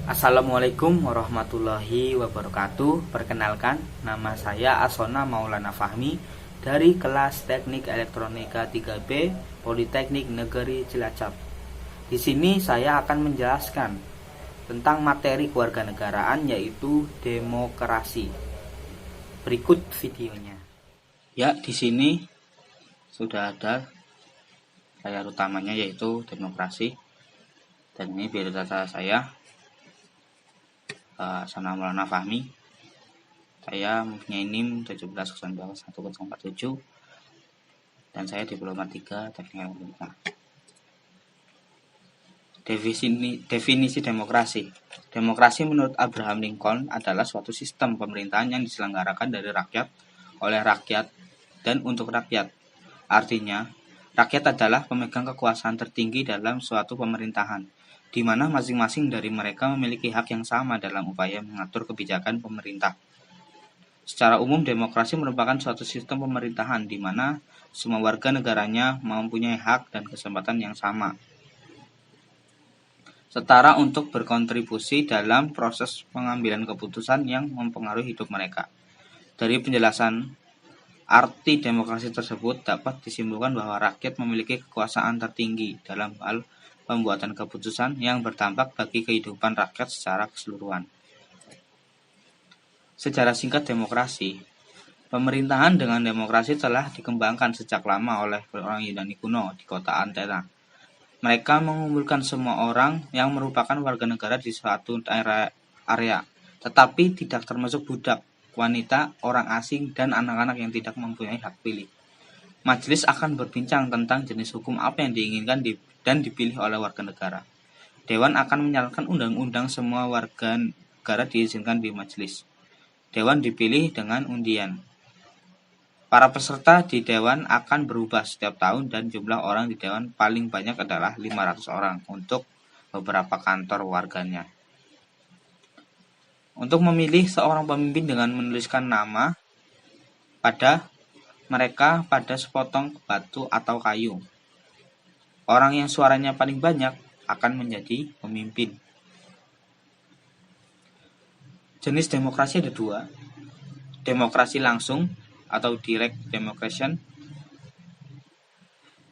Assalamualaikum warahmatullahi wabarakatuh. Perkenalkan, nama saya Asona Maulana Fahmi dari kelas Teknik Elektronika 3B Politeknik Negeri Cilacap. Di sini saya akan menjelaskan tentang materi kewarganegaraan, yaitu demokrasi. Berikut videonya. Ya, di sini sudah ada layar utamanya, yaitu demokrasi. Dan ini biodata saya, Asona Maulana Fahmi. Saya mempunyai NIM 17191047 dan saya diploma 3 Teknik Elektronika. Definisi demokrasi. Demokrasi menurut Abraham Lincoln adalah suatu sistem pemerintahan yang diselenggarakan dari rakyat, oleh rakyat, dan untuk rakyat. Artinya, rakyat adalah pemegang kekuasaan tertinggi dalam suatu pemerintahan, di mana masing-masing dari mereka memiliki hak yang sama dalam upaya mengatur kebijakan pemerintah. Secara umum, demokrasi merupakan suatu sistem pemerintahan di mana semua warga negaranya mempunyai hak dan kesempatan yang sama, setara untuk berkontribusi dalam proses pengambilan keputusan yang mempengaruhi hidup mereka. Dari penjelasan arti demokrasi tersebut dapat disimpulkan bahwa rakyat memiliki kekuasaan tertinggi dalam hal pembuatan keputusan yang berdampak bagi kehidupan rakyat secara keseluruhan. Sejarah singkat demokrasi. Pemerintahan dengan demokrasi telah dikembangkan sejak lama oleh orang Yunani kuno di kota Athena. Mereka mengumpulkan semua orang yang merupakan warga negara di suatu area, tetapi tidak termasuk budak, wanita, orang asing, dan anak-anak yang tidak mempunyai hak pilih. Majelis akan berbincang tentang jenis hukum apa yang diinginkan dan dipilih oleh warga negara. Dewan akan menyarankan undang-undang, semua warga negara diizinkan di majelis. Dewan dipilih dengan undian. Para peserta di dewan akan berubah setiap tahun dan jumlah orang di dewan paling banyak adalah 500 orang untuk beberapa kantor warganya. Untuk memilih seorang pemimpin dengan menuliskan nama pada mereka pada sepotong batu atau kayu. Orang yang suaranya paling banyak akan menjadi pemimpin. Jenis demokrasi ada dua. Demokrasi langsung atau direct democracy.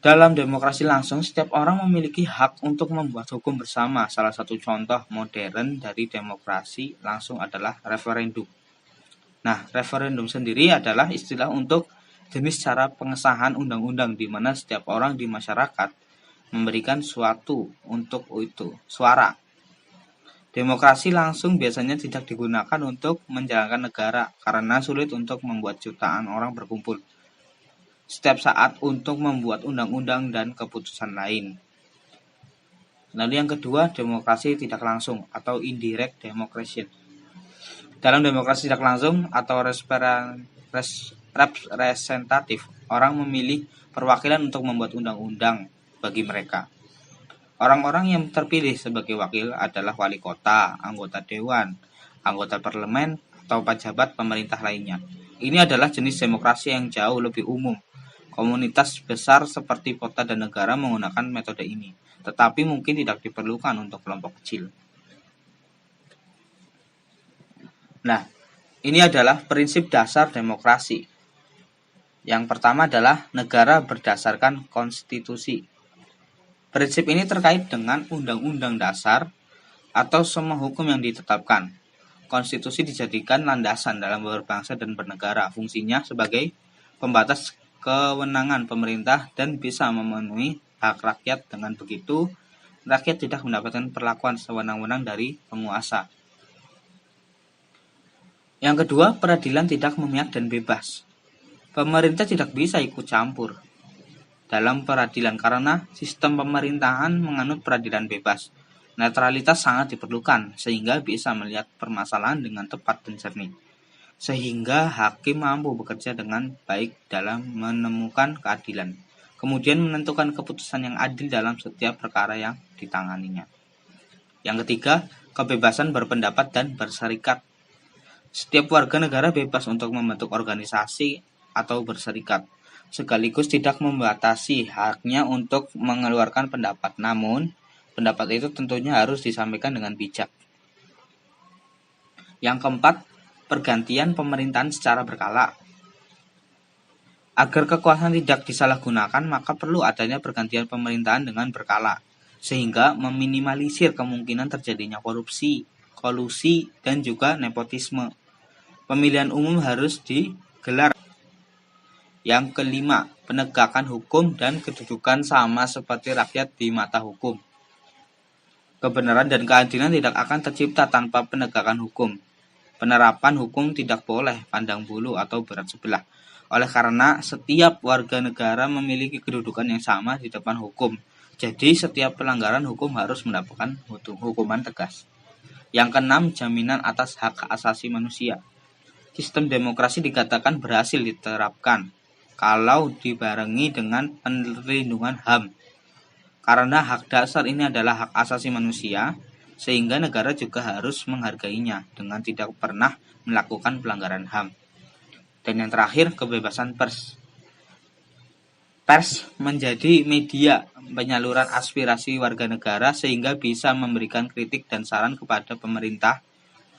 Dalam demokrasi langsung, setiap orang memiliki hak untuk membuat hukum bersama. Salah satu contoh modern dari demokrasi langsung adalah referendum. Nah, referendum sendiri adalah istilah untuk jenis cara pengesahan undang-undang di mana setiap orang di masyarakat memberikan suatu untuk itu suara. Demokrasi langsung biasanya tidak digunakan untuk menjalankan negara karena sulit untuk membuat jutaan orang berkumpul setiap saat untuk membuat undang-undang dan keputusan lain. Lalu yang kedua, demokrasi tidak langsung atau indirect democracy. Dalam demokrasi tidak langsung atau representatif, orang memilih perwakilan untuk membuat undang-undang bagi mereka. Orang-orang yang terpilih sebagai wakil adalah wali kota, anggota dewan, anggota parlemen, atau pejabat pemerintah lainnya. Ini adalah jenis demokrasi yang jauh lebih umum. Komunitas besar seperti kota dan negara menggunakan metode ini, tetapi mungkin tidak diperlukan untuk kelompok kecil. Nah, ini adalah prinsip dasar demokrasi. Yang pertama adalah negara berdasarkan konstitusi. Prinsip ini terkait dengan undang-undang dasar atau semua hukum yang ditetapkan. Konstitusi dijadikan landasan dalam berbangsa dan bernegara. Fungsinya sebagai pembatas kewenangan pemerintah dan bisa memenuhi hak rakyat. Dengan begitu, rakyat tidak mendapatkan perlakuan sewenang-wenang dari penguasa. Yang kedua, peradilan tidak memihak dan bebas. Pemerintah tidak bisa ikut campur dalam peradilan karena sistem pemerintahan menganut peradilan bebas. Netralitas sangat diperlukan sehingga bisa melihat permasalahan dengan tepat dan jernih, sehingga hakim mampu bekerja dengan baik dalam menemukan keadilan, kemudian menentukan keputusan yang adil dalam setiap perkara yang ditanganinya. Yang ketiga, kebebasan berpendapat dan berserikat. Setiap warga negara bebas untuk membentuk organisasi atau berserikat, sekaligus tidak membatasi haknya untuk mengeluarkan pendapat. Namun, pendapat itu tentunya harus disampaikan dengan bijak. Yang keempat, pergantian pemerintahan secara berkala. Agar kekuasaan tidak disalahgunakan, maka perlu adanya pergantian pemerintahan dengan berkala, sehingga meminimalisir kemungkinan terjadinya korupsi, kolusi, dan juga nepotisme. Pemilihan umum harus digelar. Yang kelima, penegakan hukum dan kedudukan sama seperti rakyat di mata hukum. Kebenaran dan keadilan tidak akan tercipta tanpa penegakan hukum. Penerapan hukum tidak boleh pandang bulu atau berat sebelah. Oleh karena setiap warga negara memiliki kedudukan yang sama di depan hukum. Jadi setiap pelanggaran hukum harus mendapatkan hukuman tegas. Yang keenam, jaminan atas hak asasi manusia. Sistem demokrasi dikatakan berhasil diterapkan kalau dibarengi dengan perlindungan HAM. Karena hak dasar ini adalah hak asasi manusia, sehingga negara juga harus menghargainya dengan tidak pernah melakukan pelanggaran HAM. Dan yang terakhir, kebebasan pers. Pers menjadi media penyaluran aspirasi warga negara sehingga bisa memberikan kritik dan saran kepada pemerintah.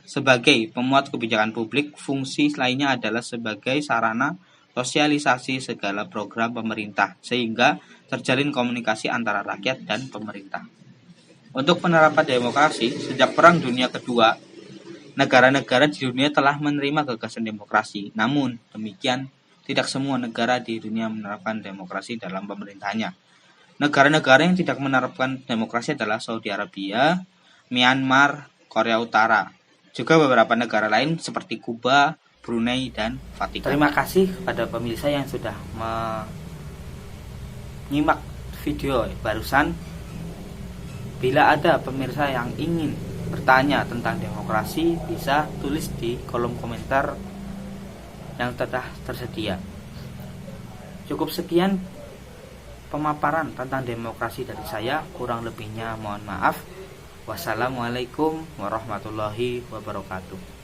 Sebagai pemuat kebijakan publik, fungsi lainnya adalah sebagai sarana sosialisasi segala program pemerintah sehingga terjalin komunikasi antara rakyat dan pemerintah. Untuk penerapan demokrasi, sejak Perang Dunia Kedua, negara-negara di dunia telah menerima gagasan demokrasi. Namun, demikian, tidak semua negara di dunia menerapkan demokrasi dalam pemerintahannya. Negara-negara yang tidak menerapkan demokrasi adalah Saudi Arabia, Myanmar, Korea Utara, juga beberapa negara lain seperti Kuba, Brunei, dan Vatikan. Terima kasih kepada pemirsa yang sudah menyimak video barusan. Bila ada pemirsa yang ingin bertanya tentang demokrasi, bisa tulis di kolom komentar yang telah tersedia. Cukup sekian pemaparan tentang demokrasi dari saya, kurang lebihnya mohon maaf. Wassalamualaikum warahmatullahi wabarakatuh.